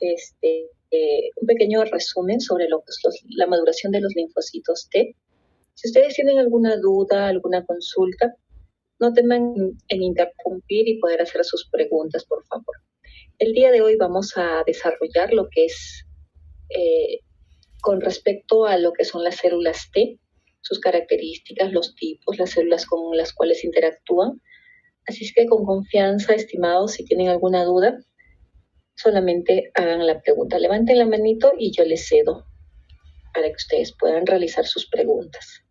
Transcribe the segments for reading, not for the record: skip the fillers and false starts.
un pequeño resumen sobre lo que es la maduración de los linfocitos T. Si ustedes tienen alguna duda, alguna consulta, no teman en interrumpir y poder hacer sus preguntas, por favor. El día de hoy vamos a desarrollar lo que es con respecto a lo que son las células T, sus características, los tipos, las células con las cuales interactúan. Así es que con confianza, estimados, si tienen alguna duda, solamente hagan la pregunta. Levanten la manito y yo les cedo para que ustedes puedan realizar sus preguntas.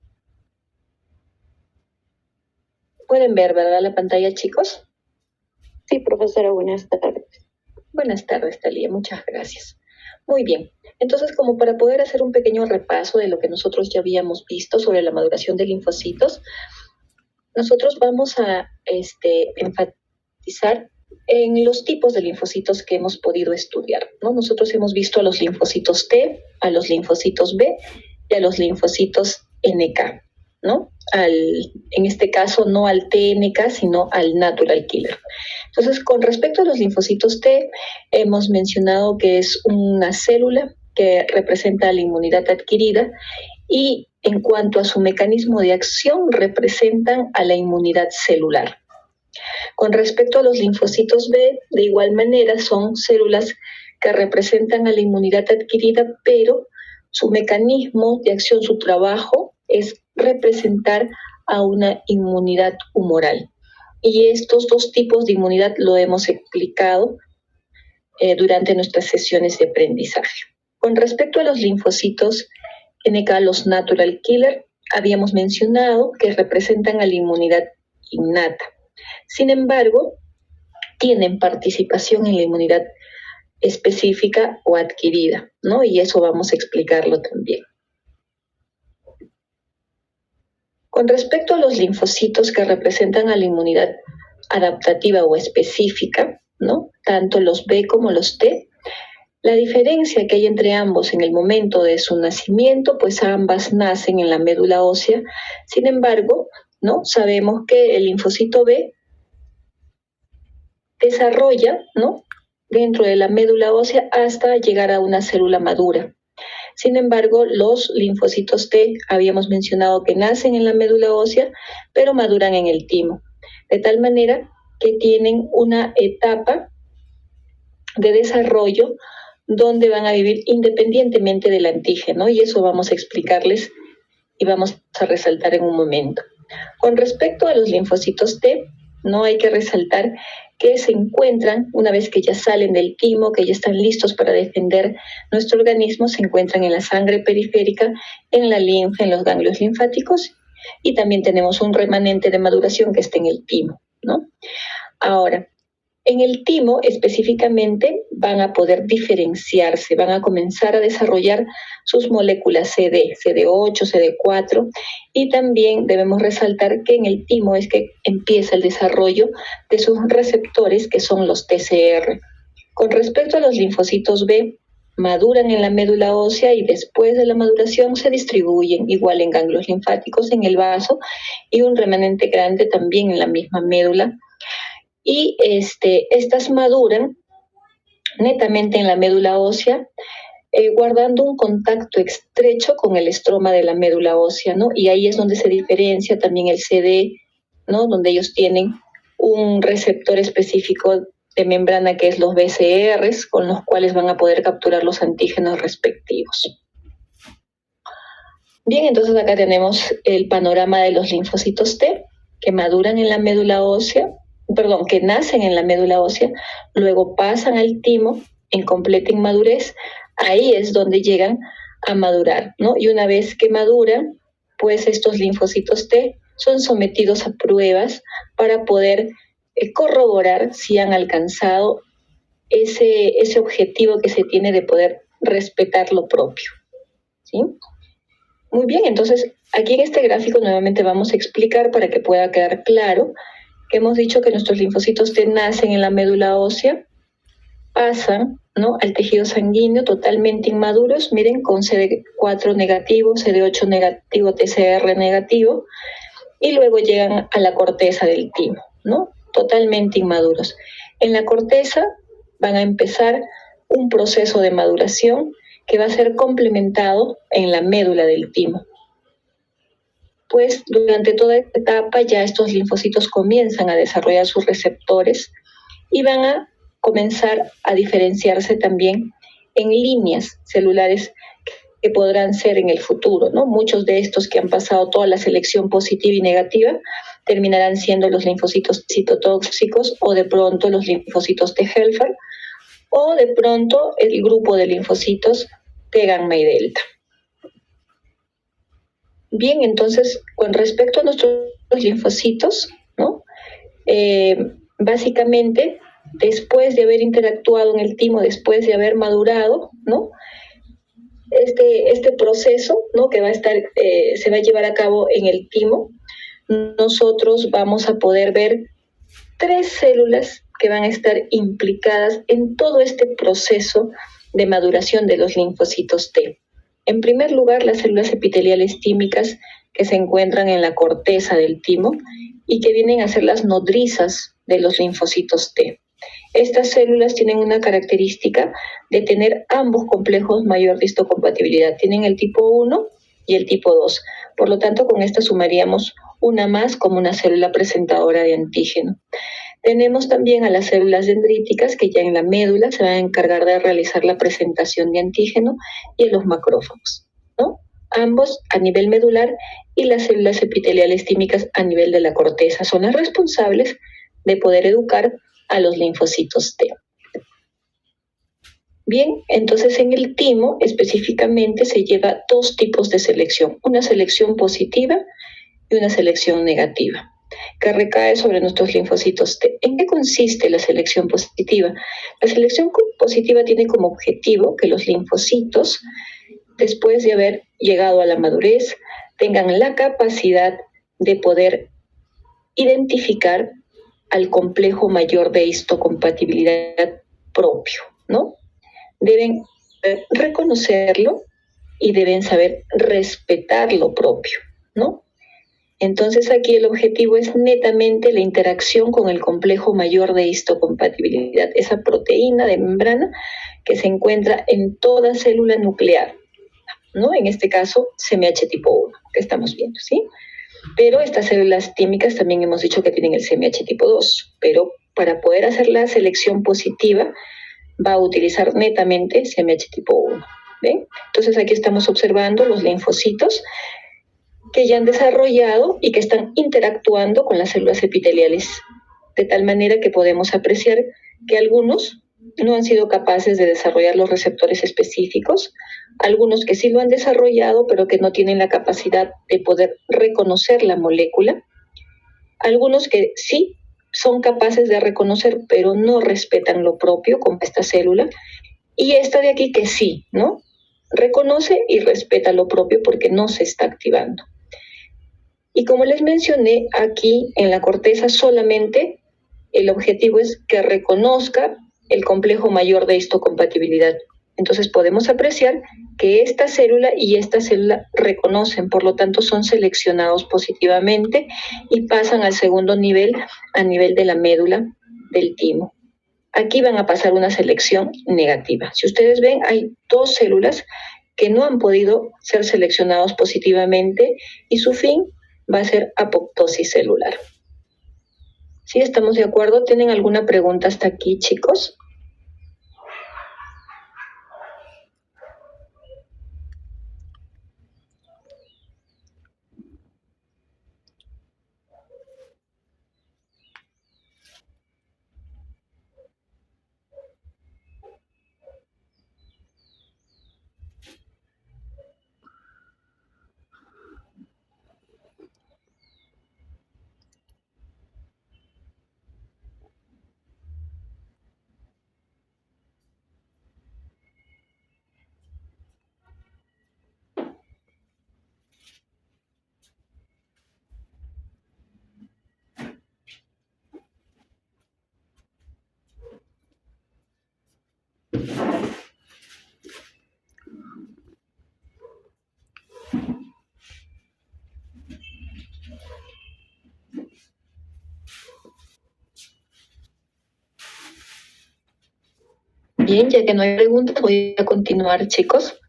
¿Pueden ver, verdad, la pantalla, chicos? Sí, profesora, buenas tardes. Buenas tardes, Talía, muchas gracias. Muy bien, entonces como para poder hacer un pequeño repaso de lo que nosotros ya habíamos visto sobre la maduración de linfocitos, nosotros vamos a enfatizar en los tipos de linfocitos que hemos podido estudiar, ¿no? Nosotros hemos visto a los linfocitos T, a los linfocitos B y a los linfocitos NK, ¿no? En este caso no al TNK, sino al natural killer. Entonces, con respecto a los linfocitos T, hemos mencionado que es una célula que representa la inmunidad adquirida y en cuanto a su mecanismo de acción, representan a la inmunidad celular. Con respecto a los linfocitos B, de igual manera son células que representan a la inmunidad adquirida, pero su mecanismo de acción, su trabajo, es representar a una inmunidad humoral. Y estos dos tipos de inmunidad lo hemos explicado durante nuestras sesiones de aprendizaje. Con respecto a los linfocitos NK, los natural killer, habíamos mencionado que representan a la inmunidad innata. Sin embargo, tienen participación en la inmunidad específica o adquirida, ¿no? Y eso vamos a explicarlo también. Con respecto a los linfocitos que representan a la inmunidad adaptativa o específica, ¿no? Tanto los B como los T, la diferencia que hay entre ambos en el momento de su nacimiento, pues ambas nacen en la médula ósea. Sin embargo, ¿no? Sabemos que el linfocito B desarrolla, ¿no? Dentro de la médula ósea hasta llegar a una célula madura. Sin embargo, los linfocitos T habíamos mencionado que nacen en la médula ósea, pero maduran en el timo, de tal manera que tienen una etapa de desarrollo donde van a vivir independientemente del antígeno, y eso vamos a explicarles y vamos a resaltar en un momento. Con respecto a los linfocitos T, no hay que resaltar que se encuentran, una vez que ya salen del timo, que ya están listos para defender nuestro organismo, se encuentran en la sangre periférica, en la linfa, en los ganglios linfáticos, y también tenemos un remanente de maduración que está en el timo, ¿no? Ahora, en el timo específicamente van a poder diferenciarse, van a comenzar a desarrollar sus moléculas CD, CD8, CD4, y también debemos resaltar que en el timo es que empieza el desarrollo de sus receptores, que son los TCR. Con respecto a los linfocitos B, maduran en la médula ósea y después de la maduración se distribuyen igual en ganglios linfáticos, en el vaso, y un remanente grande también en la misma médula. Y estas maduran netamente en la médula ósea, guardando un contacto estrecho con el estroma de la médula ósea, ¿no? Y ahí es donde se diferencia también el CD, ¿no? Donde ellos tienen un receptor específico de membrana que es los BCRs, con los cuales van a poder capturar los antígenos respectivos. Bien, entonces acá tenemos el panorama de los linfocitos T, que maduran en la médula ósea, que nacen en la médula ósea, luego pasan al timo en completa inmadurez. Ahí es donde llegan a madurar, ¿no? Y una vez que maduran, pues estos linfocitos T son sometidos a pruebas para poder corroborar si han alcanzado ese objetivo que se tiene de poder respetar lo propio, ¿sí? Muy bien, entonces aquí en este gráfico nuevamente vamos a explicar para que pueda quedar claro que hemos dicho que nuestros linfocitos T nacen en la médula ósea, pasan, ¿no?, al tejido sanguíneo totalmente inmaduros, miren, con CD4 negativo, CD8 negativo, TCR negativo, y luego llegan a la corteza del timo, ¿no?, totalmente inmaduros. En la corteza van a empezar un proceso de maduración que va a ser complementado en la médula del timo. Pues durante toda esta etapa ya estos linfocitos comienzan a desarrollar sus receptores y van a comenzar a diferenciarse también en líneas celulares que podrán ser en el futuro, ¿no? Muchos de estos que han pasado toda la selección positiva y negativa terminarán siendo los linfocitos citotóxicos o de pronto los linfocitos T helper o de pronto el grupo de linfocitos T gamma y delta. Bien, entonces, con respecto a nuestros linfocitos, ¿no? Básicamente, después de haber interactuado en el timo, después de haber madurado, ¿no? Este proceso, ¿no? Que va a estar, se va a llevar a cabo en el timo, nosotros vamos a poder ver 3 células que van a estar implicadas en todo este proceso de maduración de los linfocitos T. En primer lugar, las células epiteliales tímicas que se encuentran en la corteza del timo y que vienen a ser las nodrizas de los linfocitos T. Estas células tienen una característica de tener ambos complejos mayor de histocompatibilidad. Tienen el tipo 1 y el tipo 2. Por lo tanto, con esta sumaríamos una más como una célula presentadora de antígeno. Tenemos también a las células dendríticas que ya en la médula se van a encargar de realizar la presentación de antígeno y en los macrófagos, ¿no? Ambos a nivel medular y las células epiteliales tímicas a nivel de la corteza son las responsables de poder educar a los linfocitos T. Bien, entonces en el timo específicamente se lleva 2 tipos de selección, una selección positiva y una selección negativa, que recae sobre nuestros linfocitos T. ¿En qué consiste la selección positiva? La selección positiva tiene como objetivo que los linfocitos, después de haber llegado a la madurez, tengan la capacidad de poder identificar al complejo mayor de histocompatibilidad propio, ¿no? Deben reconocerlo y deben saber respetar lo propio, ¿no? Entonces aquí el objetivo es netamente la interacción con el complejo mayor de histocompatibilidad, esa proteína de membrana que se encuentra en toda célula nuclear, ¿no? En este caso, CMH tipo 1, que estamos viendo, ¿sí? Pero estas células tímicas también hemos dicho que tienen el CMH tipo 2, pero para poder hacer la selección positiva va a utilizar netamente CMH tipo 1, ¿ven? Entonces aquí estamos observando los linfocitos que ya han desarrollado y que están interactuando con las células epiteliales, de tal manera que podemos apreciar que algunos no han sido capaces de desarrollar los receptores específicos, algunos que sí lo han desarrollado, pero que no tienen la capacidad de poder reconocer la molécula, algunos que sí son capaces de reconocer, pero no respetan lo propio con esta célula, y esta de aquí que sí, ¿no? Reconoce y respeta lo propio porque no se está activando. Y como les mencioné, aquí en la corteza solamente el objetivo es que reconozca el complejo mayor de histocompatibilidad. Entonces podemos apreciar que esta célula y esta célula reconocen, por lo tanto son seleccionados positivamente y pasan al segundo nivel, a nivel de la médula del timo. Aquí van a pasar una selección negativa. Si ustedes ven, hay 2 células que no han podido ser seleccionados positivamente y su fin va a ser apoptosis celular. ¿Sí estamos de acuerdo? ¿Tienen alguna pregunta hasta aquí, chicos? Bien, ya que no hay preguntas, voy a continuar, chicos.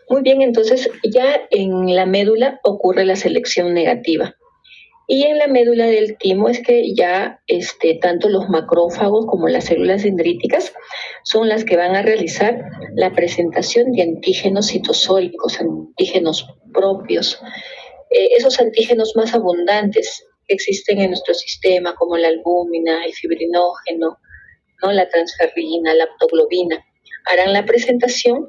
Muy bien, entonces ya en la médula ocurre la selección negativa. Y en la médula del timo es que ya tanto los macrófagos como las células dendríticas son las que van a realizar la presentación de antígenos citosólicos, antígenos propios, esos antígenos más abundantes que existen en nuestro sistema, como la albúmina, el fibrinógeno, ¿no? La transferrina, la aptoglobina, harán la presentación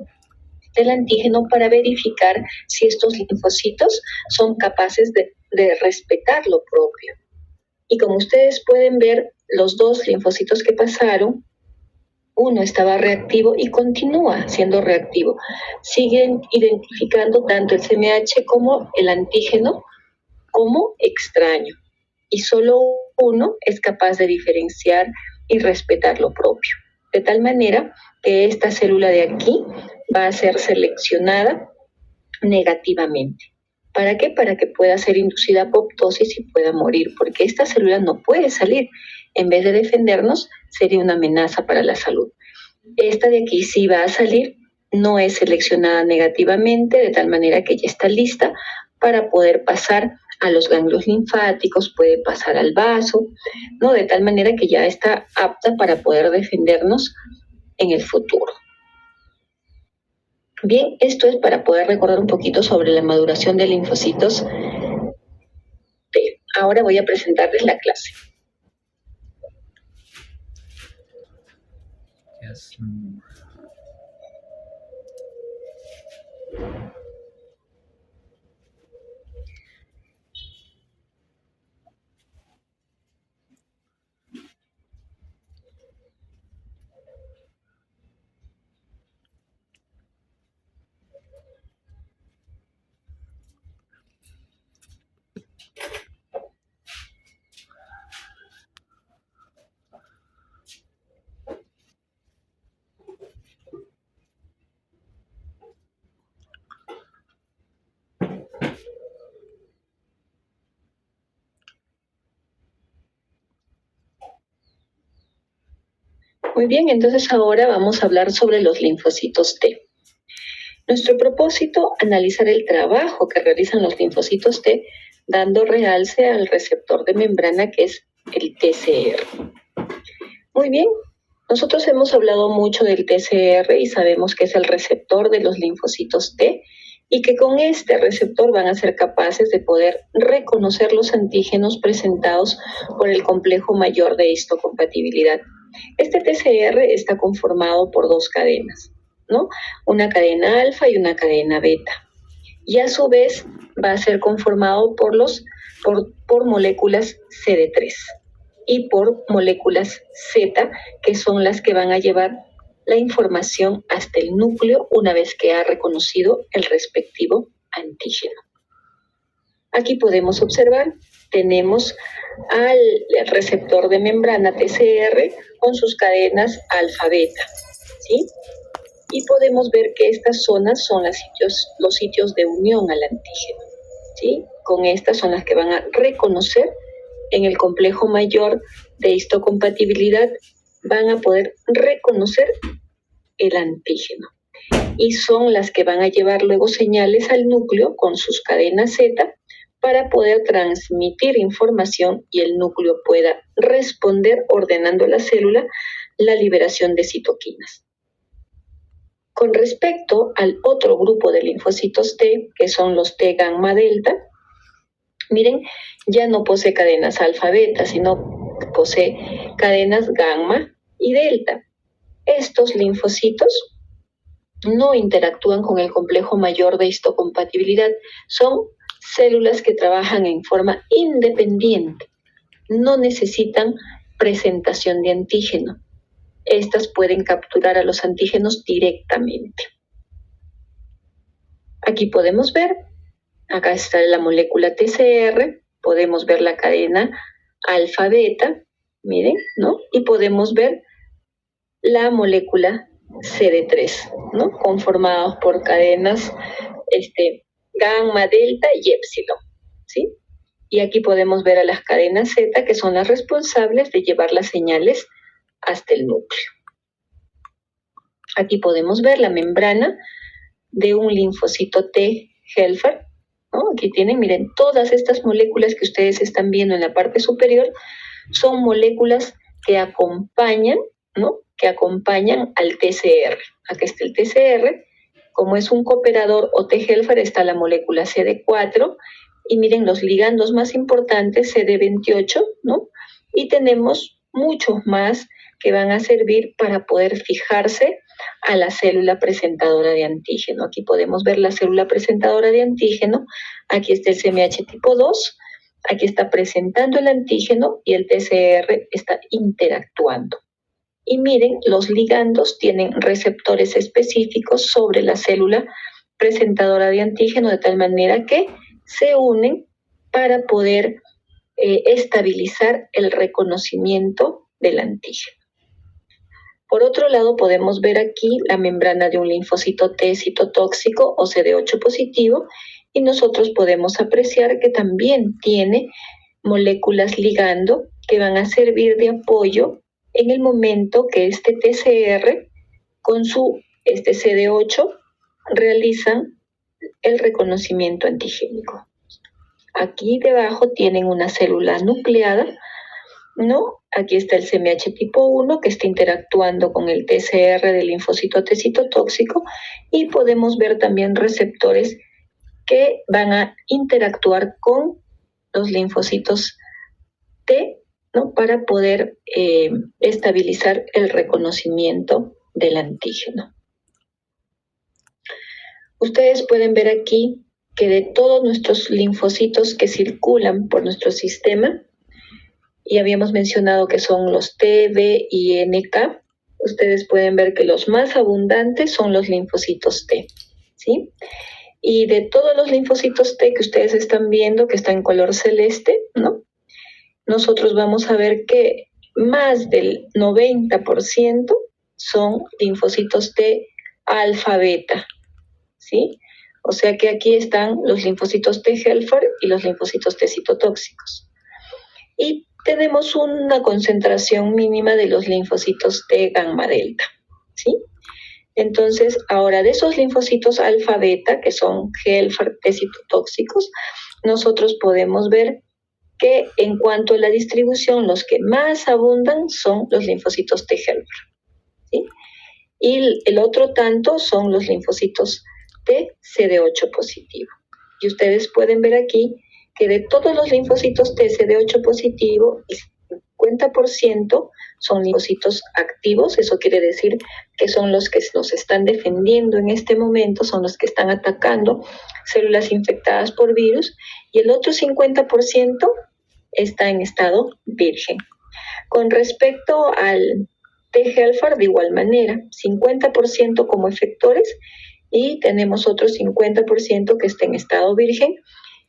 del antígeno para verificar si estos linfocitos son capaces de respetar lo propio. Y como ustedes pueden ver, los dos linfocitos que pasaron, uno estaba reactivo y continúa siendo reactivo. Siguen identificando tanto el CMH como el antígeno como extraño. Y solo uno es capaz de diferenciar y respetar lo propio. De tal manera que esta célula de aquí va a ser seleccionada negativamente. ¿Para qué? Para que pueda ser inducida apoptosis y pueda morir, porque esta célula no puede salir. En vez de defendernos, sería una amenaza para la salud. Esta de aquí sí va a salir, no es seleccionada negativamente, de tal manera que ya está lista para poder pasar a los ganglios linfáticos, puede pasar al vaso, ¿no? De tal manera que ya está apta para poder defendernos en el futuro. Bien, esto es para poder recordar un poquito sobre la maduración de linfocitos T. Ahora voy a presentarles la clase. Yes. Muy bien, entonces ahora vamos a hablar sobre los linfocitos T. Nuestro propósito, analizar el trabajo que realizan los linfocitos T, dando realce al receptor de membrana que es el TCR. Muy bien, nosotros hemos hablado mucho del TCR y sabemos que es el receptor de los linfocitos T y que con este receptor van a ser capaces de poder reconocer los antígenos presentados por el complejo mayor de histocompatibilidad. Este TCR está conformado por dos cadenas, ¿no? Una cadena alfa y una cadena beta. Y a su vez va a ser conformado por moléculas CD3 y por moléculas Z, que son las que van a llevar la información hasta el núcleo una vez que ha reconocido el respectivo antígeno. Aquí podemos observar, tenemos al receptor de membrana TCR con sus cadenas alfa-beta, ¿sí? Y podemos ver que estas zonas son los sitios de unión al antígeno, ¿sí? Con estas son las que van a reconocer en el complejo mayor de histocompatibilidad, van a poder reconocer el antígeno. Y son las que van a llevar luego señales al núcleo con sus cadenas Z para poder transmitir información y el núcleo pueda responder ordenando a la célula la liberación de citoquinas. Con respecto al otro grupo de linfocitos T, que son los T gamma delta, miren, ya no posee cadenas alfa-beta, sino posee cadenas gamma y delta. Estos linfocitos no interactúan con el complejo mayor de histocompatibilidad, son células que trabajan en forma independiente, no necesitan presentación de antígeno. Estas pueden capturar a los antígenos directamente. Aquí podemos ver, acá está la molécula TCR, podemos ver la cadena alfa-beta, miren, ¿no? Y podemos ver la molécula CD3, ¿no? Conformados por cadenas gamma, delta y épsilon, ¿sí? Y aquí podemos ver a las cadenas Z, que son las responsables de llevar las señales hasta el núcleo. Aquí podemos ver la membrana de un linfocito T helper, ¿no? Aquí tienen, miren, todas estas moléculas que ustedes están viendo en la parte superior son moléculas que acompañan, ¿no? Que acompañan al TCR. Aquí está el TCR. Como es un cooperador o T helper, está la molécula CD4. Y miren los ligandos más importantes, CD28, ¿no? Y tenemos muchos más que van a servir para poder fijarse a la célula presentadora de antígeno. Aquí podemos ver la célula presentadora de antígeno. Aquí está el CMH tipo 2. Aquí está presentando el antígeno y el TCR está interactuando. Y miren, los ligandos tienen receptores específicos sobre la célula presentadora de antígeno de tal manera que se unen para poder estabilizar el reconocimiento del antígeno. Por otro lado, podemos ver aquí la membrana de un linfocito T citotóxico o CD8 positivo y nosotros podemos apreciar que también tiene moléculas ligando que van a servir de apoyo en el momento que este TCR con su CD8 realizan el reconocimiento antigénico. Aquí debajo tienen una célula nucleada, ¿no? Aquí está el CMH tipo 1 que está interactuando con el TCR del linfocito T citotóxico y podemos ver también receptores que van a interactuar con los linfocitos T, ¿no? Para poder estabilizar el reconocimiento del antígeno. Ustedes pueden ver aquí que de todos nuestros linfocitos que circulan por nuestro sistema, y habíamos mencionado que son los T, B y NK, ustedes pueden ver que los más abundantes son los linfocitos T, ¿sí? Y de todos los linfocitos T que ustedes están viendo, que están en color celeste, ¿no? Nosotros vamos a ver que más del 90% son linfocitos T alfa beta, ¿sí? O sea que aquí están los linfocitos T helper y los linfocitos T citotóxicos. Y tenemos una concentración mínima de los linfocitos T gamma delta, ¿sí? Entonces, ahora de esos linfocitos alfa beta, que son helper T citotóxicos, nosotros podemos ver que en cuanto a la distribución, los que más abundan son los linfocitos T helper, ¿sí? Y el otro tanto son los linfocitos T CD8 positivo. Y ustedes pueden ver aquí que de todos los linfocitos T CD8 positivo, el 50% son linfocitos activos. Eso quiere decir que son los que nos están defendiendo en este momento, son los que están atacando células infectadas por virus, y el otro 50% está en estado virgen. Con respecto al T helper, de igual manera, 50% como efectores y tenemos otro 50% que está en estado virgen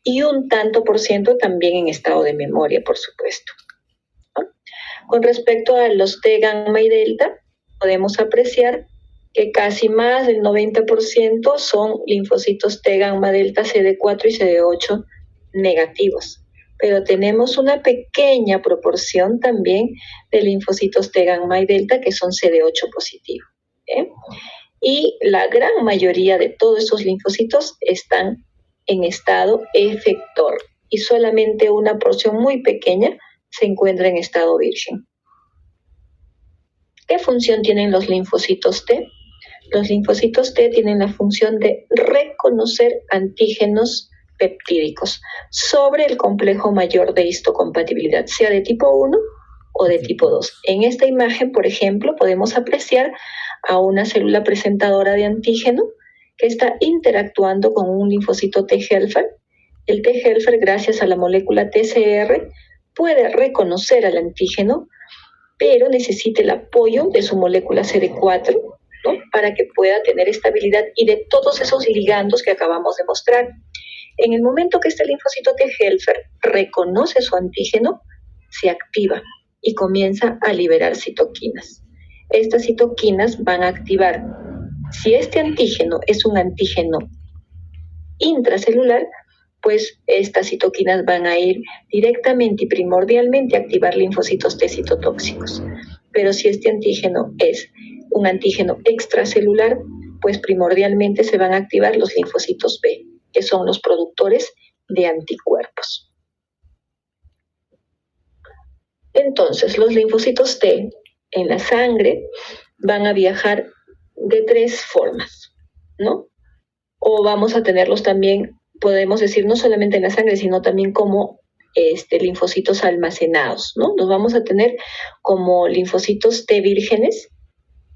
y un tanto por ciento también en estado de memoria, por supuesto, ¿no? Con respecto a los T gamma y delta, podemos apreciar que casi más del 90% son linfocitos T gamma delta CD4 y CD8 negativos, pero tenemos una pequeña proporción también de linfocitos T gamma y delta que son CD8 positivos, ¿eh? Y la gran mayoría de todos esos linfocitos están en estado efector y solamente una porción muy pequeña se encuentra en estado virgen. ¿Qué función tienen los linfocitos T? Los linfocitos T tienen la función de reconocer antígenos peptídicos sobre el complejo mayor de histocompatibilidad, sea de tipo 1 o de tipo 2. En esta imagen, por ejemplo, podemos apreciar a una célula presentadora de antígeno que está interactuando con un linfocito T helper. El T helper, gracias a la molécula TCR, puede reconocer al antígeno, pero necesita el apoyo de su molécula CD4, ¿no? Para que pueda tener estabilidad y de todos esos ligandos que acabamos de mostrar. En el momento que este linfocito T helper reconoce su antígeno, se activa y comienza a liberar citoquinas. Estas citoquinas van a activar, si este antígeno es un antígeno intracelular, pues estas citoquinas van a ir directamente y primordialmente a activar linfocitos T citotóxicos. Pero si este antígeno es un antígeno extracelular, pues primordialmente se van a activar los linfocitos B, que son los productores de anticuerpos. Entonces, los linfocitos T en la sangre van a viajar de 3 formas, ¿no? O vamos a tenerlos también, podemos decir, no solamente en la sangre, sino también como linfocitos almacenados, ¿no? Los vamos a tener como linfocitos T vírgenes,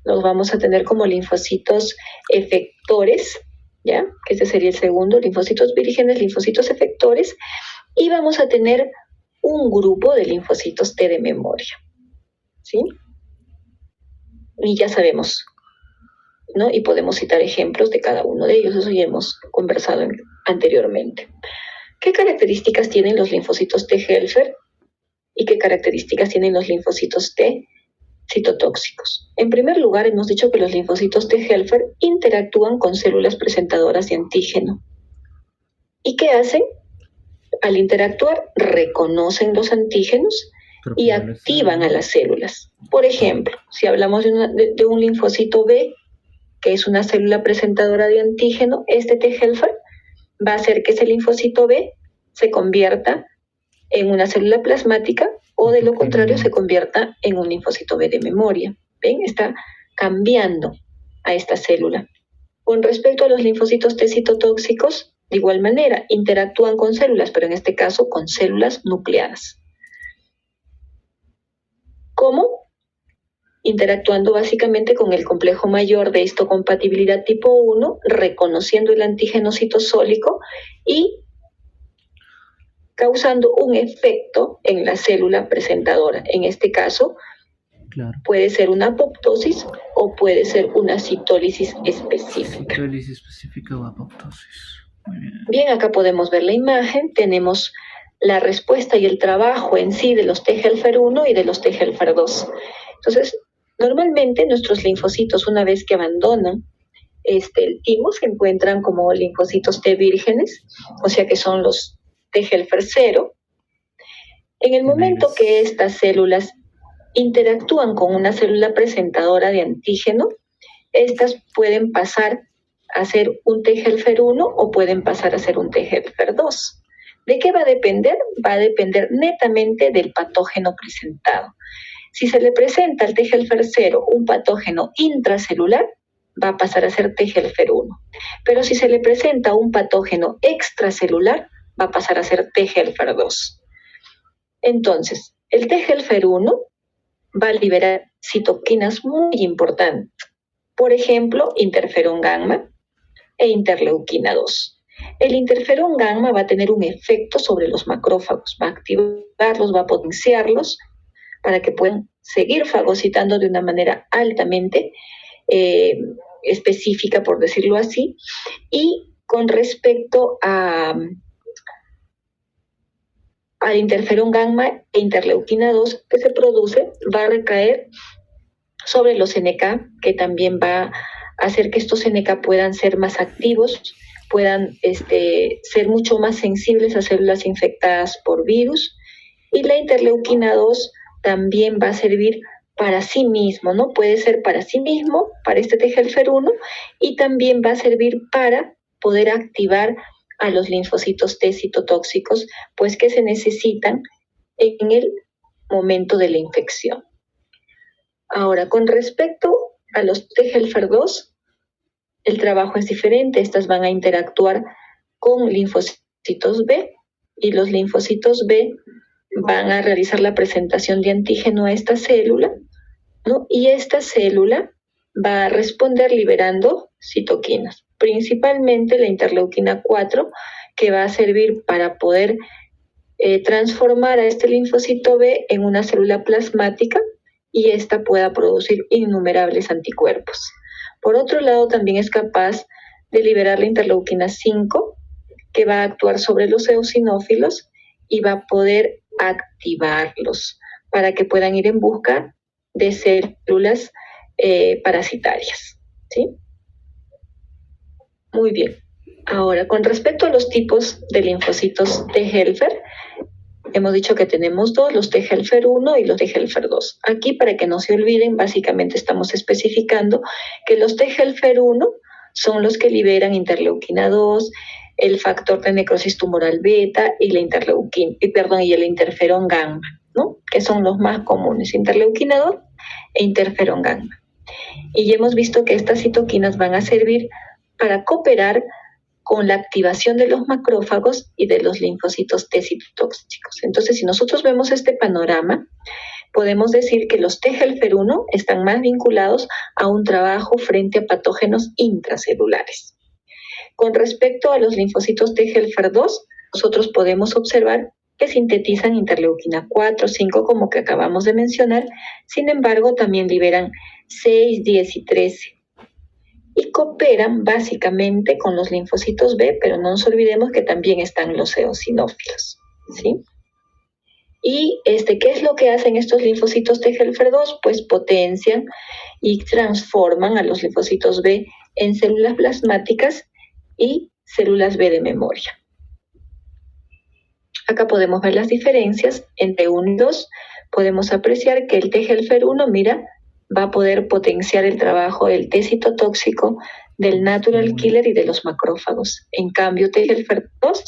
los vamos a tener como linfocitos efectores, ¿ya? Que este sería el segundo, linfocitos vírgenes, linfocitos efectores, y vamos a tener un grupo de linfocitos T de memoria, ¿sí? Y ya sabemos, ¿no? Y podemos citar ejemplos de cada uno de ellos, eso ya hemos conversado anteriormente. ¿Qué características tienen los linfocitos T helper y qué características tienen los linfocitos T citotóxicos? En primer lugar, hemos dicho que los linfocitos T helper interactúan con células presentadoras de antígeno. ¿Y qué hacen? Al interactuar, reconocen los antígenos y activan a las células. Por ejemplo, si hablamos de un linfocito B, que es una célula presentadora de antígeno, este T helper va a hacer que ese linfocito B se convierta en una célula plasmática o de lo contrario se convierta en un linfocito B de memoria. ¿Ven? Está cambiando a esta célula. Con respecto a los linfocitos T citotóxicos, de igual manera, interactúan con células, pero en este caso con células nucleadas. ¿Cómo? Interactuando básicamente con el complejo mayor de histocompatibilidad tipo 1, reconociendo el antígeno citosólico y causando un efecto en la célula presentadora. En este caso, puede ser una apoptosis o puede ser una citólisis específica. Citólisis específica o apoptosis. Muy bien. Bien, acá podemos ver la imagen. Tenemos la respuesta y el trabajo en sí de los T helper 1 y de los T helper 2. Entonces, normalmente nuestros linfocitos, una vez que abandonan el timo, se encuentran como linfocitos T vírgenes, o sea que son los T helper 0. En el momento que estas células interactúan con una célula presentadora de antígeno, estas pueden pasar a ser un T helper 1 o pueden pasar a ser un T helper 2. ¿De qué va a depender? Va a depender netamente del patógeno presentado. Si se le presenta al T helper 0 un patógeno intracelular, va a pasar a ser T helper 1. Pero si se le presenta un patógeno extracelular, va a pasar a ser T helper 2. Entonces, el T helper 1 va a liberar citoquinas muy importantes. Por ejemplo, interferón gamma e interleuquina 2. El interferón gamma va a tener un efecto sobre los macrófagos, va a activarlos, va a potenciarlos para que puedan seguir fagocitando de una manera altamente específica, por decirlo así. Y con respecto al interferón gamma e interleuquina 2 que se produce, va a recaer sobre los NK, que también va a hacer que estos NK puedan ser más activos, puedan ser mucho más sensibles a células infectadas por virus. Y la interleuquina 2 también va a servir para sí mismo, ¿no? Puede ser para sí mismo, para este T helper 1, y también va a servir para poder activar a los linfocitos T citotóxicos, pues que se necesitan en el momento de la infección. Ahora, con respecto a los T helper 2, el trabajo es diferente. Estas van a interactuar con linfocitos B y los linfocitos B van a realizar la presentación de antígeno a esta célula, ¿no? Y esta célula va a responder liberando citoquinas, principalmente la interleuquina 4, que va a servir para poder transformar a este linfocito B en una célula plasmática y ésta pueda producir innumerables anticuerpos. Por otro lado, también es capaz de liberar la interleuquina 5, que va a actuar sobre los eosinófilos y va a poder activarlos para que puedan ir en busca de células parasitarias, ¿sí? Muy bien. Ahora, con respecto a los tipos de linfocitos T helper, Hemos dicho que tenemos dos, los T-helfer 1 y los T-helfer 2. Aquí, para que no se olviden, básicamente estamos especificando que los T-helfer 1 son los que liberan interleuquina 2, el factor de necrosis tumoral beta y y el interferón gamma, ¿no? Que son los más comunes, interleuquina 2 e interferón gamma. Y ya hemos visto que estas citoquinas van a servir para cooperar con la activación de los macrófagos y de los linfocitos T citotóxicos. Entonces, si nosotros vemos este panorama, podemos decir que los T-helfer 1 están más vinculados a un trabajo frente a patógenos intracelulares. Con respecto a los linfocitos T-helfer 2, nosotros podemos observar que sintetizan interleuquina 4, 5, como que acabamos de mencionar. Sin embargo, también liberan 6, 10 y 13. Y cooperan básicamente con los linfocitos B, pero no nos olvidemos que también están los eosinófilos, ¿sí? ¿Y qué es lo que hacen estos linfocitos T-helfer 2? Pues potencian y transforman a los linfocitos B en células plasmáticas y células B de memoria. Acá podemos ver las diferencias entre 1 y 2. Podemos apreciar que el T-helfer 1, mira, va a poder potenciar el trabajo del T citotóxico, del natural killer y de los macrófagos. En cambio, T-helfer 2,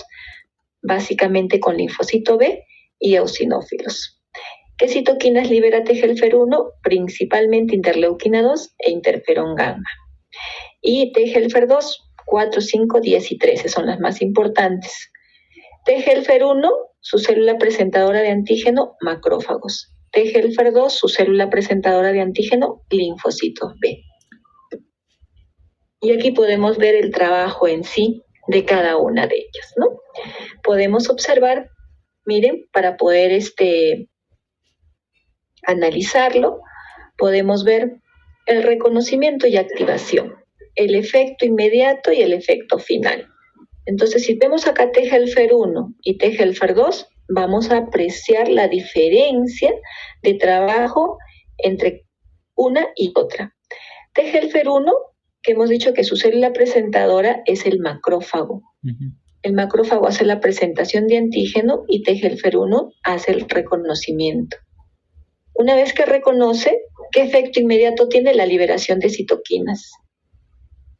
básicamente con linfocito B y eosinófilos. ¿Qué citoquinas libera T-helfer 1? Principalmente interleuquina 2 e interferón gamma. Y T-helfer 2, 4, 5, 10 y 13 son las más importantes. T-helfer 1, su célula presentadora de antígeno, macrófagos. T-helfer 2, su célula presentadora de antígeno, linfocitos B. Y aquí podemos ver el trabajo en sí de cada una de ellas, ¿no? Podemos observar, miren, para poder analizarlo, podemos ver el reconocimiento y activación, el efecto inmediato y el efecto final. Entonces, si vemos acá T-helfer 1 y T-helfer 2, vamos a apreciar la diferencia de trabajo entre una y otra. T-helfer 1, que hemos dicho que su célula presentadora es el macrófago. El macrófago hace la presentación de antígeno y T-helfer 1 hace el reconocimiento. Una vez que reconoce, ¿qué efecto inmediato tiene? La liberación de citoquinas.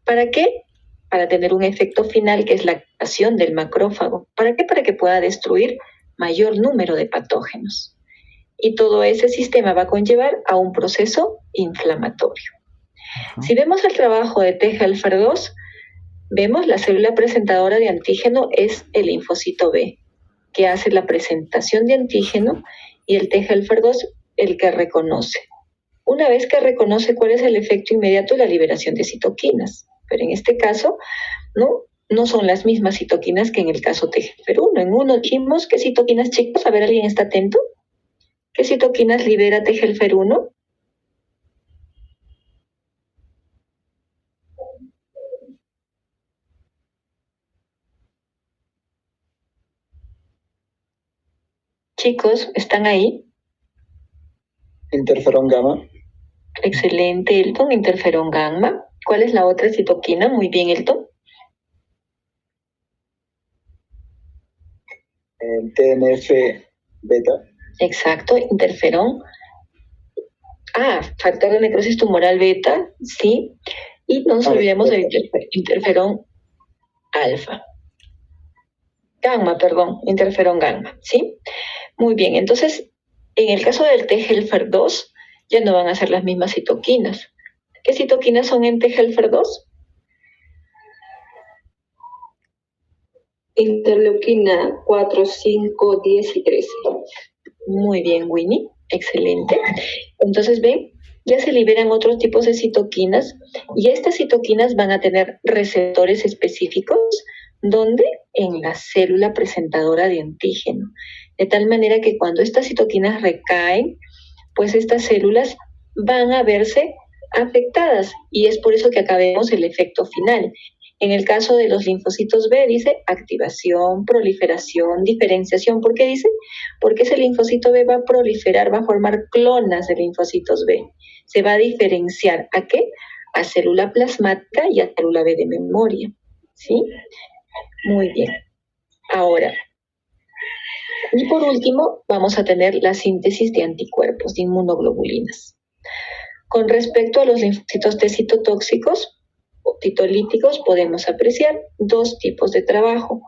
¿Para qué? Para tener un efecto final que es la activación del macrófago. ¿Para qué? Para que pueda destruir mayor número de patógenos. Y todo ese sistema va a conllevar a un proceso inflamatorio. Si vemos el trabajo de T-helfer 2, vemos la célula presentadora de antígeno es el linfocito B, que hace la presentación de antígeno, y el T-helfer 2 el que reconoce. Una vez que reconoce, ¿cuál es el efecto inmediato? La liberación de citoquinas. Pero en este caso, no son las mismas citoquinas que en el caso T-helfer 1. En uno dijimos, ¿qué citoquinas, chicos? A ver, ¿alguien está atento? ¿Qué citoquinas libera T-helfer 1? Chicos, ¿están ahí? Interferón gamma. Excelente, Elton, interferón gamma. ¿Cuál es la otra citoquina? Muy bien, Elton. TNF beta. Exacto, interferón. Factor de necrosis tumoral beta, sí. Y no nos olvidemos del interferón alfa. Interferón gamma, ¿sí? Muy bien, entonces, en el caso del T-helfer 2, ya no van a ser las mismas citoquinas. ¿Qué citoquinas son en T-helfer 2? Interleuquina 4, 5, 10 y 13. Muy bien, Winnie, excelente. Entonces, ven, ya se liberan otros tipos de citoquinas y estas citoquinas van a tener receptores específicos, ¿dónde? En la célula presentadora de antígeno. De tal manera que cuando estas citoquinas recaen, pues estas células van a verse afectadas y es por eso que acá vemos el efecto final. En el caso de los linfocitos B dice activación, proliferación, diferenciación. ¿Por qué dice? Porque ese linfocito B va a proliferar, va a formar clonas de linfocitos B. Se va a diferenciar ¿a qué? A célula plasmática y a célula B de memoria. ¿Sí? Muy bien. Ahora, Y por último, vamos a tener la síntesis de anticuerpos, de inmunoglobulinas. Con respecto a los linfocitos T citotóxicos o titolíticos, podemos apreciar dos tipos de trabajo.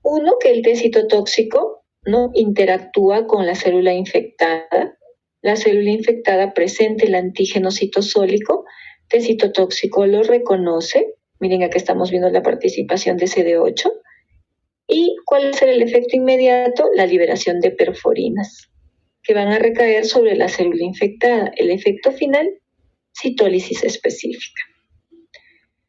Uno, que el T citotóxico, ¿no?, interactúa con la célula infectada. La célula infectada presenta el antígeno citosólico, T citotóxico lo reconoce. Miren, acá estamos viendo la participación de CD8. ¿Y cuál es el efecto inmediato? La liberación de perforinas, que van a recaer sobre la célula infectada. El efecto final, citólisis específica.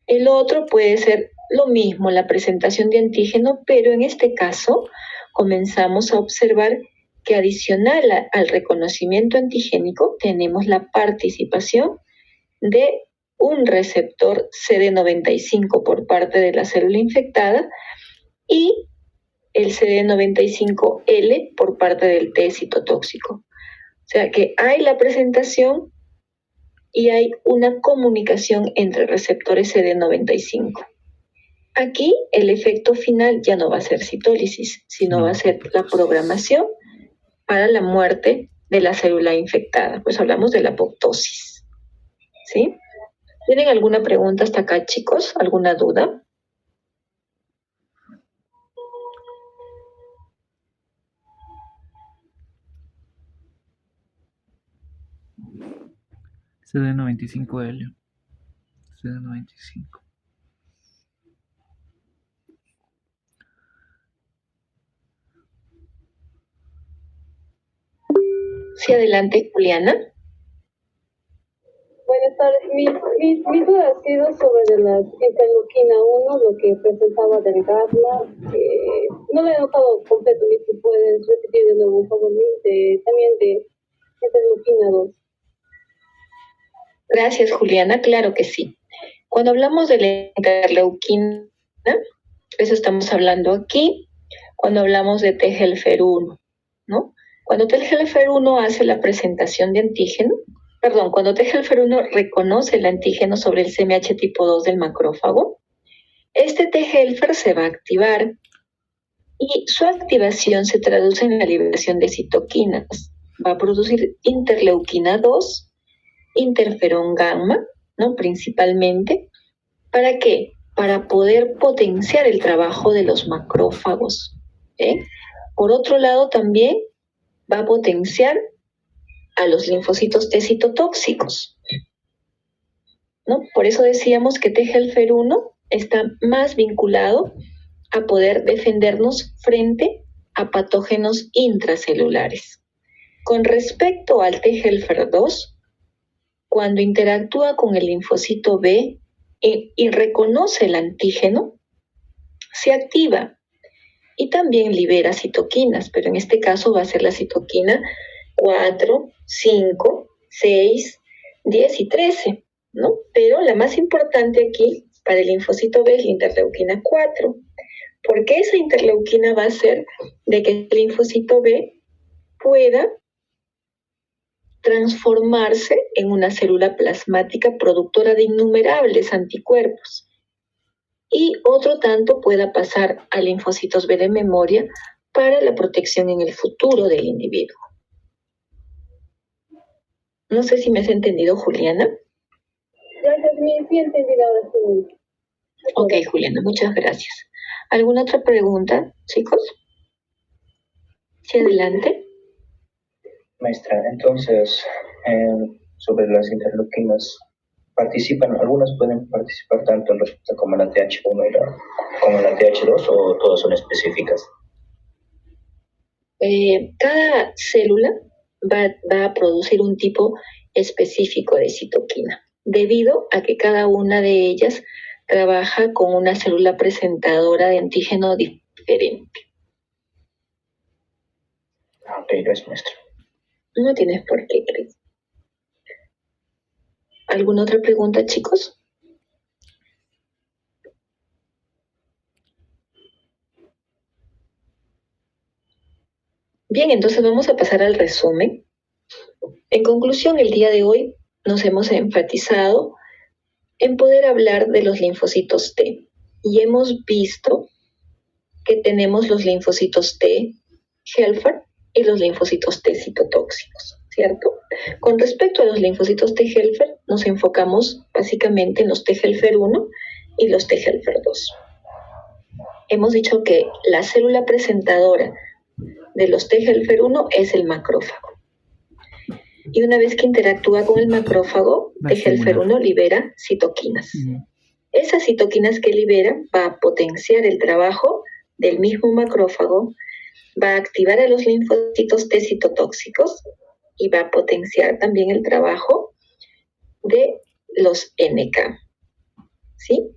El otro puede ser lo mismo, la presentación de antígeno, pero en este caso comenzamos a observar que adicional al reconocimiento antigénico tenemos la participación de un receptor CD95 por parte de la célula infectada y el CD95L por parte del T citotóxico. O sea que hay la presentación y hay una comunicación entre receptores CD95. Aquí el efecto final ya no va a ser citólisis, sino va a ser la programación para la muerte de la célula infectada. Pues hablamos de la apoptosis. ¿Sí? ¿Tienen alguna pregunta hasta acá, chicos? ¿Alguna duda? CD95L. CD95. Sí, adelante, Juliana. Buenas tardes. Mi duda ha sido sobre de la interleuquina 1, lo que presentaba del gamma. No lo he notado completo, si puedes repetir de nuevo, por favor, también de interleuquina 2. Gracias, Juliana. Claro que sí. Cuando hablamos de la interleuquina, eso estamos hablando aquí, cuando hablamos de T-helfer 1, ¿no? Cuando T-helfer 1 hace la presentación de antígeno, cuando T-helfer 1 reconoce el antígeno sobre el CMH tipo 2 del macrófago, este T-helfer se va a activar y su activación se traduce en la liberación de citoquinas. Va a producir interleuquina 2, interferón gamma, ¿no?, principalmente. ¿Para qué? Para poder potenciar el trabajo de los macrófagos. Por otro lado, también va a potenciar a los linfocitos T citotóxicos, ¿no? Por eso decíamos que T-helfer 1 está más vinculado a poder defendernos frente a patógenos intracelulares. Con respecto al T-helfer 2, cuando interactúa con el linfocito B y reconoce el antígeno, se activa y también libera citoquinas, pero en este caso va a ser la citoquina 4, 5, 6, 10 y 13, ¿no? Pero la más importante aquí para el linfocito B es la interleuquina 4, porque esa interleuquina va a hacer de que el linfocito B pueda transformarse en una célula plasmática productora de innumerables anticuerpos. Y otro tanto pueda pasar a linfocitos B de memoria para la protección en el futuro del individuo. No sé si me has entendido, Juliana. Gracias, sí he entendido ahora sí. Ok, Juliana, muchas gracias. ¿Alguna otra pregunta, chicos? Sí, adelante. Maestra, entonces, sobre las interleuquinas, algunas pueden participar tanto en respuesta como la TH1 como la TH2, o todas son específicas? Cada célula va a producir un tipo específico de citoquina, debido a que cada una de ellas trabaja con una célula presentadora de antígeno diferente. Ok, gracias, maestra. No tienes por qué, Cris. ¿Alguna otra pregunta, chicos? Bien, entonces vamos a pasar al resumen. En conclusión, el día de hoy nos hemos enfatizado en poder hablar de los linfocitos T y hemos visto que tenemos los linfocitos T Helfer y los linfocitos T citotóxicos, ¿cierto? Con respecto a los linfocitos T Helfer, nos enfocamos básicamente en los T Helfer 1 y los T Helfer 2. Hemos dicho que la célula presentadora de los T Helfer 1 es el macrófago. Y una vez que interactúa con el macrófago, T Helfer 1 libera citoquinas. Esas citoquinas que libera va a potenciar el trabajo del mismo macrófago, va a activar a los linfocitos T citotóxicos y va a potenciar también el trabajo de los NK. ¿Sí?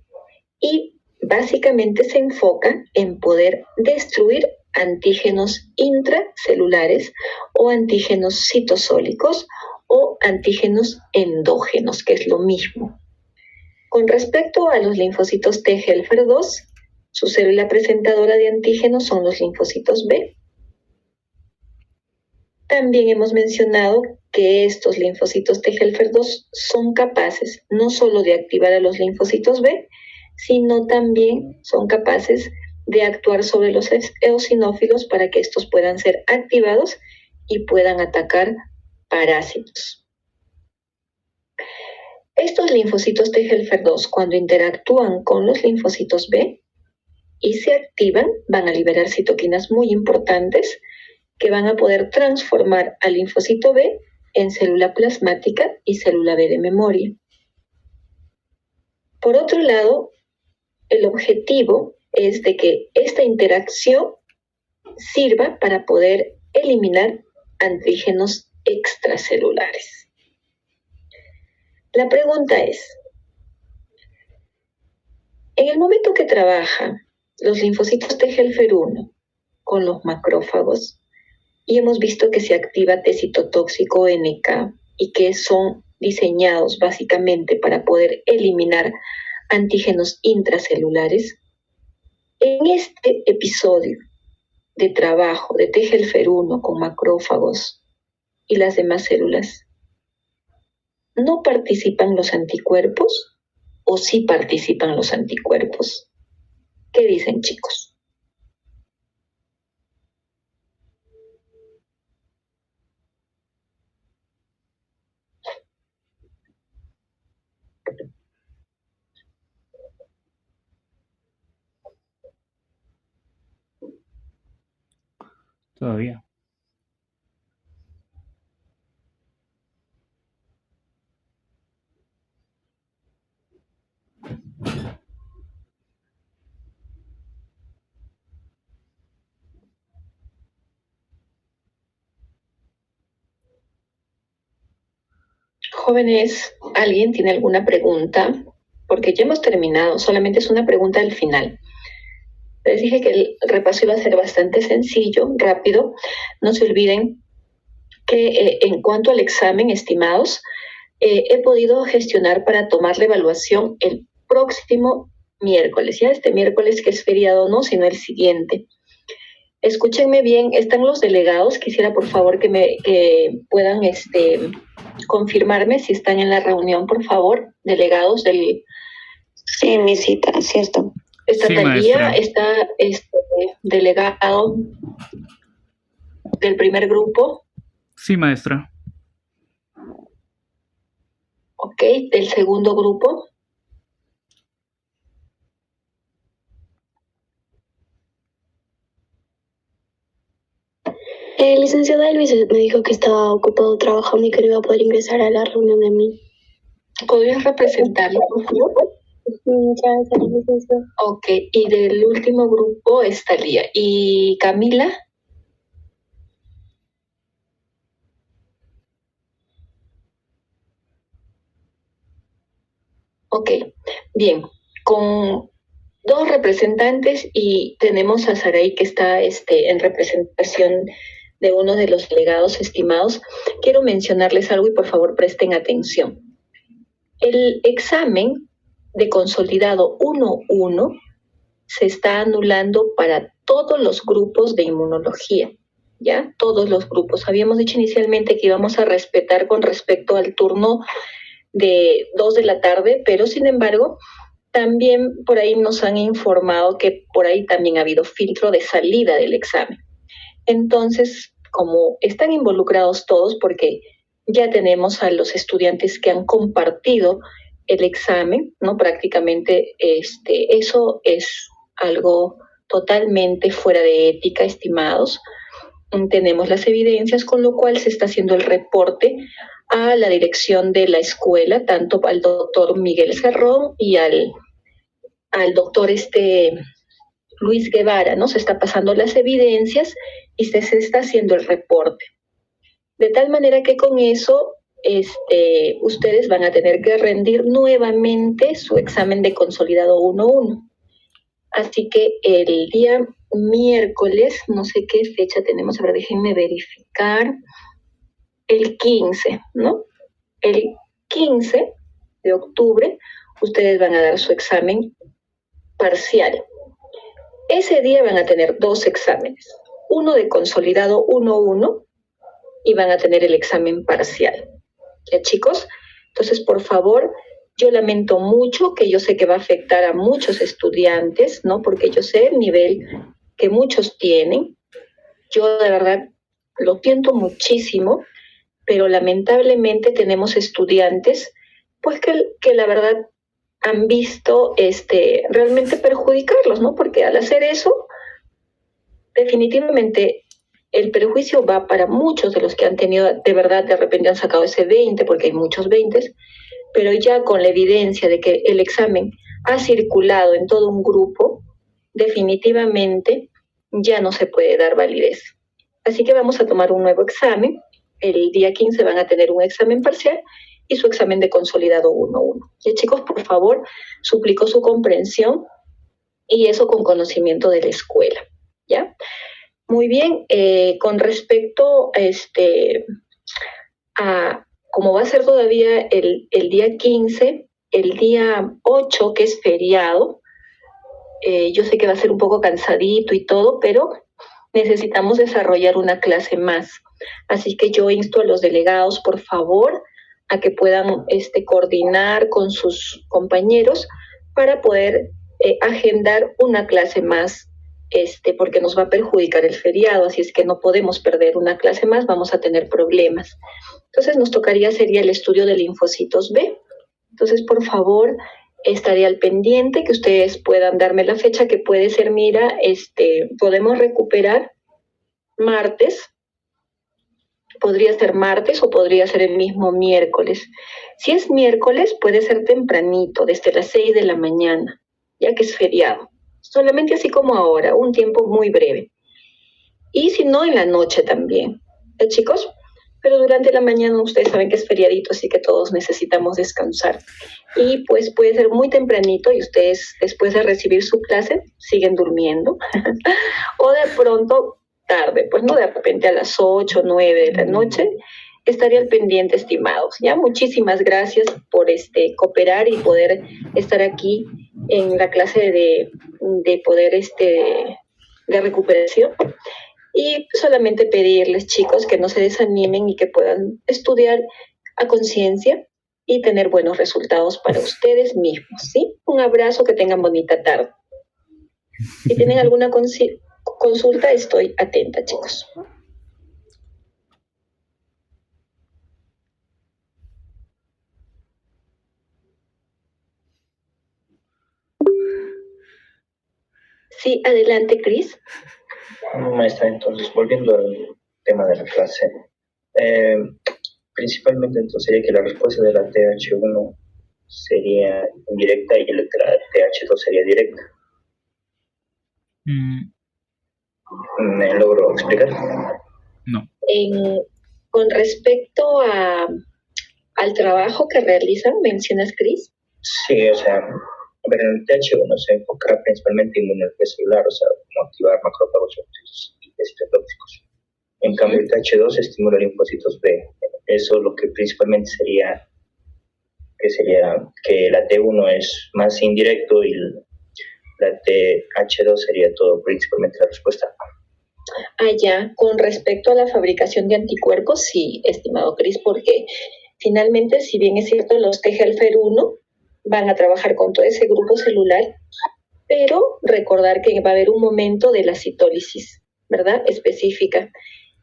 Y básicamente se enfoca en poder destruir antígenos intracelulares o antígenos citosólicos o antígenos endógenos, que es lo mismo. Con respecto a los linfocitos T Helfer 2, su célula presentadora de antígenos son los linfocitos B. También hemos mencionado que estos linfocitos T Helfer 2 son capaces no solo de activar a los linfocitos B, sino también son capaces de actuar sobre los eosinófilos para que estos puedan ser activados y puedan atacar parásitos. Estos linfocitos T Helfer 2, cuando interactúan con los linfocitos B y se activan, van a liberar citoquinas muy importantes que van a poder transformar al linfocito B en célula plasmática y célula B de memoria. Por otro lado, el objetivo es de que esta interacción sirva para poder eliminar antígenos extracelulares. La pregunta es, en el momento que trabajan los linfocitos T Helfer 1 con los macrófagos, y hemos visto que se activa T citotóxico NK y que son diseñados básicamente para poder eliminar antígenos intracelulares, en este episodio de trabajo de T Helfer 1 con macrófagos y las demás células, ¿no participan los anticuerpos o sí participan los anticuerpos? ¿Qué dicen, chicos? Todavía. Jóvenes, ¿alguien tiene alguna pregunta? Porque ya hemos terminado, solamente es una pregunta al final. Les dije que el repaso iba a ser bastante sencillo, rápido. No se olviden que en cuanto al examen, estimados, he podido gestionar para tomar la evaluación el próximo miércoles. Ya este miércoles que es feriado no, sino el siguiente. Escúchenme bien, están los delegados. Quisiera por favor que puedan confirmarme si están en la reunión, por favor, delegados del... Sí, mi cita, sí está. Está Sí, Talía, maestra. está delegado del primer grupo, Sí, maestra. ok, del segundo grupo, Licenciada Elvis me dijo que estaba ocupado trabajando y que no iba a poder ingresar a la reunión de mí. ¿podrías representarlo, por favor? Muchas gracias, licenciada. Ok, y del último grupo está Lía. ¿Y Camila? Ok, bien, con dos representantes y tenemos a Saray que está en representación de uno de los delegados estimados. Quiero mencionarles algo y por favor presten atención. El examen de consolidado 1-1 se está anulando para todos los grupos de inmunología, ¿ya? Todos los grupos. Habíamos dicho inicialmente que íbamos a respetar con respecto al turno de 2 de la tarde, pero sin embargo, también por ahí nos han informado que por ahí también ha habido filtro de salida del examen. Entonces, como están involucrados todos, porque ya tenemos a los estudiantes que han compartido el examen, ¿no? Prácticamente eso es algo totalmente fuera de ética, estimados. Tenemos las evidencias, con lo cual se está haciendo el reporte a la dirección de la escuela, tanto al doctor Miguel Cerrón y al doctor Luis Guevara, ¿no? Se está pasando las evidencias y se está haciendo el reporte. De tal manera que con eso ustedes van a tener que rendir nuevamente su examen de consolidado 1-1. Así que el día miércoles, no sé qué fecha tenemos, ahora déjenme verificar, el 15, ¿no? El 15 de octubre ustedes van a dar su examen parcial. Ese día van a tener 2 exámenes, uno de consolidado 1-1 y van a tener el examen parcial. ¿Ya, chicos? Entonces, por favor, yo lamento mucho, que yo sé que va a afectar a muchos estudiantes, ¿no? Porque yo sé el nivel que muchos tienen. Yo de verdad lo siento muchísimo, pero lamentablemente tenemos estudiantes, pues que la verdad han visto realmente perjudicarlos, ¿no? Porque al hacer eso, definitivamente el perjuicio va para muchos de los que han tenido, de verdad, de repente han sacado ese 20, porque hay muchos 20, pero ya con la evidencia de que el examen ha circulado en todo un grupo, definitivamente ya no se puede dar validez. Así que vamos a tomar un nuevo examen. El día 15 van a tener un examen parcial y su examen de consolidado 1-1. Y chicos, por favor, suplico su comprensión y eso con conocimiento de la escuela, ¿ya? Muy bien, con respecto a cómo va a ser todavía el día 15, el día 8, que es feriado, yo sé que va a ser un poco cansadito y todo, pero necesitamos desarrollar una clase más. Así que yo insto a los delegados, por favor, a que puedan coordinar con sus compañeros para poder agendar una clase más, porque nos va a perjudicar el feriado, así es que no podemos perder una clase más, vamos a tener problemas. Entonces nos tocaría, sería el estudio de linfocitos B. Entonces, por favor, estaré al pendiente, que ustedes puedan darme la fecha, que puede ser, mira, podemos recuperar martes, podría ser martes o podría ser el mismo miércoles. Si es miércoles, puede ser tempranito, desde las 6 de la mañana, ya que es feriado. Solamente así como ahora, un tiempo muy breve. Y si no, en la noche también. ¿Eh, chicos? Pero durante la mañana ustedes saben que es feriadito, así que todos necesitamos descansar. Y pues puede ser muy tempranito y ustedes, después de recibir su clase, siguen durmiendo. O de pronto tarde, pues no, de repente a las 8 o 9 de la noche, estaría al pendiente, estimados. Ya, muchísimas gracias por cooperar y poder estar aquí en la clase de poder de recuperación. Y solamente pedirles, chicos, que no se desanimen y que puedan estudiar a conciencia y tener buenos resultados para ustedes mismos, ¿sí? Un abrazo, que tengan bonita tarde. Si tienen alguna consulta, estoy atenta, chicos. Sí, adelante, Cris. Maestra, entonces, volviendo al tema de la clase, principalmente entonces sería que la respuesta de la TH1 sería indirecta y la TH2 sería directa. ¿Me logro explicar? No. Con respecto al trabajo que realizan, ¿mencionas, Cris? Sí, o sea, en el TH1 se enfoca principalmente en inmunología celular, o sea, como activar macrófagos y citotóxicos. En cambio, el TH2 estimula linfocitos B. Eso es lo que principalmente sería que la T1 es más indirecto y la TH2 sería todo, principalmente la respuesta. Ya, con respecto a la fabricación de anticuerpos, sí, estimado Cris, porque finalmente, si bien es cierto, los TGFR1 van a trabajar con todo ese grupo celular, pero recordar que va a haber un momento de la citólisis, ¿verdad? Específica.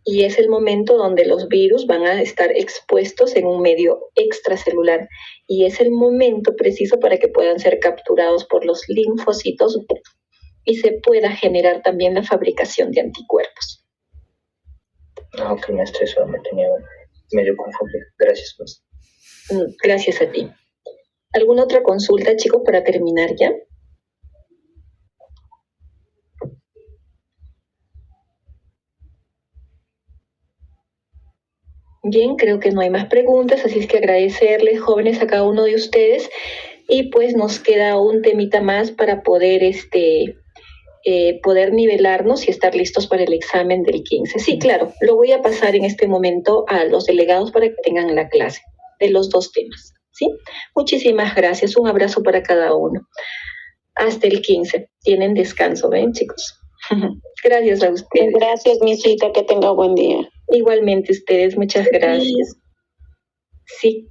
Y es el momento donde los virus van a estar expuestos en un medio extracelular. Y es el momento preciso para que puedan ser capturados por los linfocitos y se pueda generar también la fabricación de anticuerpos. Ok, maestra, eso me tenía medio confundido. Gracias, maestra. Gracias a ti. ¿Alguna otra consulta, chicos, para terminar ya? Bien, creo que no hay más preguntas, así es que agradecerles, jóvenes, a cada uno de ustedes. Y pues nos queda un temita más para poder poder nivelarnos y estar listos para el examen del 15. Sí, claro, lo voy a pasar en este momento a los delegados para que tengan la clase de los dos temas. ¿Sí? Muchísimas gracias, un abrazo para cada uno. Hasta el 15. Tienen descanso, ¿ven, chicos? Gracias a ustedes. Gracias, misita, que tenga buen día. Igualmente ustedes, muchas gracias. Sí.